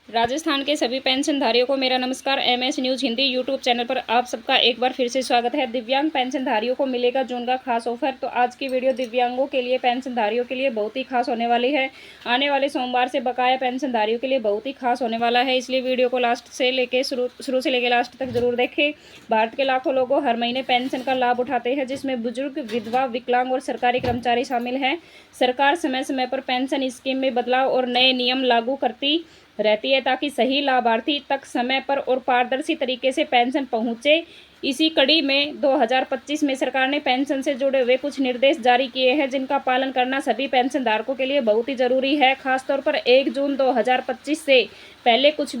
राजस्थान के सभी पेंशनधारियों को मेरा नमस्कार। MS news Hindi YouTube channel पर आप सबका एक बार फिर से स्वागत है। दिव्यांग पेंशनधारियों को मिलेगा जून का खास ऑफर। तो आज की वीडियो दिव्यांगों के लिए, पेंशनधारियों के लिए बहुत ही खास होने वाली है। आने वाले सोमवार से बकाया पेंशनधारियों के लिए बहुत ही खास होने वाला है, इसलिए वीडियो को लास्ट से लेके शुरू से लेके लास्ट तक जरूर देखें। भारत के लाखों लोगों हर महीने पेंशन का लाभ उठाते हैं, जिसमें बुजुर्ग, विधवा, विकलांग और सरकारी कर्मचारी शामिल हैं। सरकार समय समय पर पेंशन स्कीम में बदलाव और नए नियम लागू करती रहती है, ताकि सही लाभार्थी तक समय पर और पारदर्शी तरीके से पेंशन पहुंचे। इसी कड़ी में 2025 में सरकार ने पेंशन से जुड़े हुए कुछ निर्देश जारी किए हैं, जिनका पालन करना सभी पेंशनधारकों के लिए बहुत ही ज़रूरी है। खासतौर पर 1 जून 2025 से पहले कुछ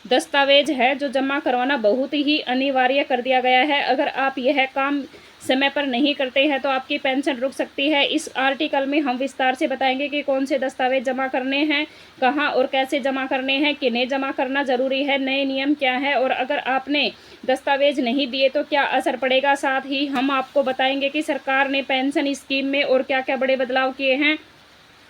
दस्तावेज है जो जमा करवाना बहुत ही अनिवार्य कर दिया गया है। अगर आप यह काम समय पर नहीं करते हैं तो आपकी पेंशन रुक सकती है। इस आर्टिकल में हम विस्तार से बताएंगे कि कौन से दस्तावेज जमा करने हैं, कहां और कैसे जमा करने हैं, किन्हें जमा करना जरूरी है, नए नियम क्या है और अगर आपने दस्तावेज नहीं दिए तो क्या असर पड़ेगा। साथ ही हम आपको बताएंगे कि सरकार ने पेंशन स्कीम में और क्या क्या बड़े बदलाव किए हैं,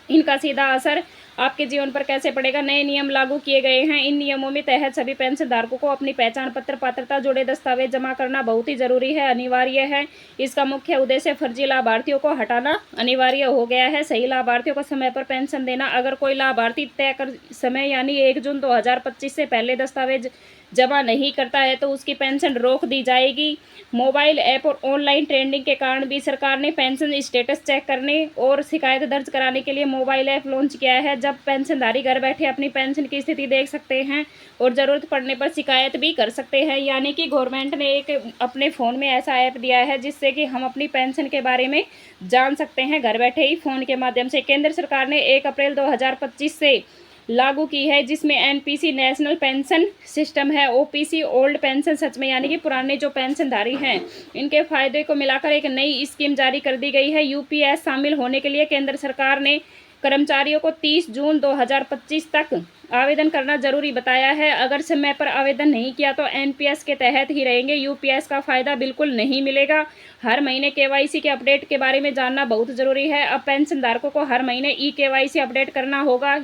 इनका सीधा असर आपके जीवन पर कैसे पड़ेगा। नए नियम लागू किए गए हैं। इन नियमों में तहत सभी पेंशनधारकों को अपनी पहचान पत्र, पात्रता जुड़े दस्तावेज जमा करना बहुत ही जरूरी है, अनिवार्य है। इसका मुख्य उद्देश्य फर्जी लाभार्थियों को हटाना अनिवार्य हो गया है, सही लाभार्थियों को समय पर पेंशन देना। अगर कोई लाभार्थी तय कर समय यानी 1 जून 2025 से पहले दस्तावेज जमा नहीं करता है तो उसकी पेंशन रोक दी जाएगी। मोबाइल ऐप और ऑनलाइन ट्रेंडिंग के कारण भी सरकार ने पेंशन स्टेटस चेक करने और शिकायत दर्ज कराने के लिए मोबाइल ऐप लॉन्च किया है, जब पेंशनधारी घर बैठे अपनी पेंशन की स्थिति देख सकते हैं और ज़रूरत पड़ने पर शिकायत भी कर सकते हैं। यानी कि गवर्नमेंट ने एक अपने फ़ोन में ऐसा ऐप दिया है जिससे कि हम अपनी पेंशन के बारे में जान सकते हैं घर बैठे ही फ़ोन के माध्यम से। केंद्र सरकार ने 1 अप्रैल 2025 से लागू की है, जिसमें एनपीसी नेशनल पेंशन सिस्टम है, ओपीसी ओल्ड पेंशन सच में यानी कि पुराने जो पेंशनधारी हैं इनके फायदे को मिलाकर एक नई स्कीम जारी कर दी गई है। यूपीएस शामिल होने के लिए केंद्र सरकार ने कर्मचारियों को 30 जून 2025 तक आवेदन करना जरूरी बताया है। अगर समय पर आवेदन नहीं किया तो एनपीएस के तहत ही रहेंगे, यूपीएस का फायदा बिल्कुल नहीं मिलेगा। हर महीने केवाईसी के अपडेट के बारे में जानना बहुत जरूरी है। अब पेंशनधारकों को हर महीने ई केवाईसी अपडेट करना होगा।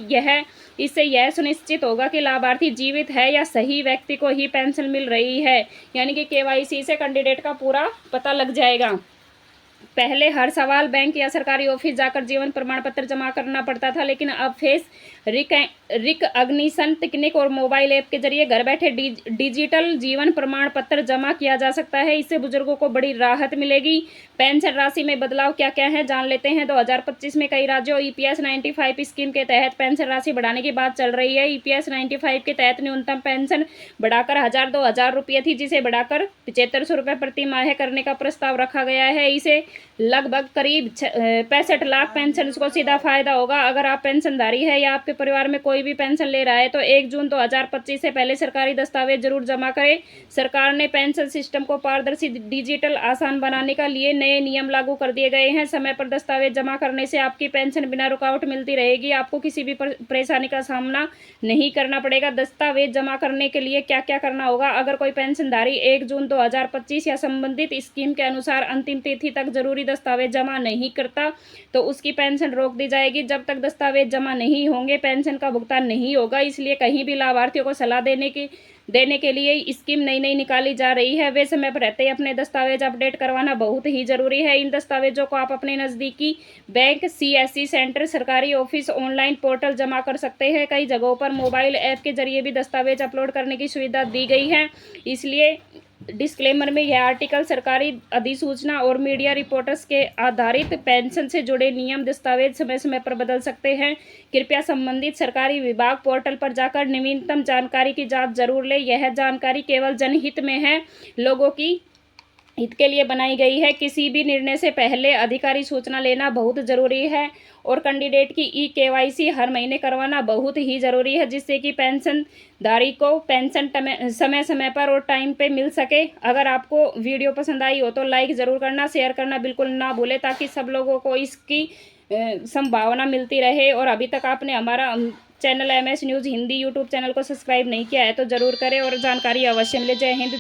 इससे यह सुनिश्चित होगा कि लाभार्थी जीवित है या सही व्यक्ति को ही पेंशन मिल रही है, यानी कि केवाईसी से कैंडिडेट का पूरा पता लग जाएगा। पहले हर सवाल बैंक या सरकारी ऑफिस जाकर जीवन प्रमाण पत्र जमा करना पड़ता था, लेकिन अब फेस रिकग्निशन तकनीक और मोबाइल ऐप के जरिए घर बैठे डिजिटल जीवन प्रमाण पत्र जमा किया जा सकता है। इससे बुजुर्गों को बड़ी राहत मिलेगी। पेंशन राशि में बदलाव क्या क्या है जान लेते हैं। 2025 में कई राज्यों ईपीएस 95 स्कीम के तहत पेंशन राशि बढ़ाने की बात चल रही है। ईपीएस 95 के तहत न्यूनतम पेंशन बढ़ाकर 1000-2000 रुपये थी, जिसे बढ़ाकर 7500 रुपये प्रति माह करने का प्रस्ताव रखा गया है। इसे लगभग करीब 65 लाख पेंशन को सीधा फायदा होगा। अगर आप पेंशनधारी है या आपके परिवार में कोई भी पेंशन ले रहा है तो 1 जून 2025 से पहले सरकारी दस्तावेज जरूर जमा करें। सरकार ने पेंशन सिस्टम को पारदर्शी, डिजिटल, आसान बनाने के लिए नए नियम लागू कर दिए गए हैं। समय पर दस्तावेज जमा करने से आपकी पेंशन बिना रुकावट मिलती रहेगी। आपको किसी भी परेशानी का सामना नहीं करना पड़ेगा। दस्तावेज जमा करने के लिए क्या क्या करना होगा। अगर कोई पेंशनधारी 1 जून 2025 या संबंधित स्कीम के अनुसार अंतिम तिथि तक जरूरी दस्तावेज जमा नहीं करता तो उसकी पेंशन रोक दी जाएगी। जब तक दस्तावेज जमा नहीं होंगे पेंशन का भुगतान नहीं होगा। इसलिए कहीं भी लाभार्थियों को सलाह देने के लिए स्कीम नई निकाली जा रही है, वे समय पर रहते ही अपने दस्तावेज अपडेट करवाना बहुत ही जरूरी है। इन दस्तावेजों को आप अपने नज़दीकी बैंक, सीएससी सेंटर, सरकारी ऑफिस, ऑनलाइन पोर्टल जमा कर सकते हैं। कई जगहों पर मोबाइल ऐप के जरिए भी दस्तावेज अपलोड करने की सुविधा दी गई है। इसलिए डिस्क्लेमर में यह आर्टिकल सरकारी अधिसूचना और मीडिया रिपोर्ट्स के आधारित पेंशन से जुड़े नियम, दस्तावेज समय समय पर बदल सकते हैं। कृपया संबंधित सरकारी विभाग पोर्टल पर जाकर नवीनतम जानकारी की जांच जरूर लें। यह जानकारी केवल जनहित में है, लोगों की हित के लिए बनाई गई है। किसी भी निर्णय से पहले अधिकारी सूचना लेना बहुत जरूरी है और कैंडिडेट की ई केवाईसी हर महीने करवाना बहुत ही जरूरी है, जिससे कि पेंशनधारी को पेंशन समय समय पर और टाइम पे मिल सके। अगर आपको वीडियो पसंद आई हो तो लाइक ज़रूर करना, शेयर करना बिल्कुल ना भूलें, ताकि सब लोगों को इसकी संभावना मिलती रहे। और अभी तक आपने हमारा channel MS news Hindi YouTube channel को सब्सक्राइब नहीं किया है तो ज़रूर करें और जानकारी अवश्य मिले। जय हिंद।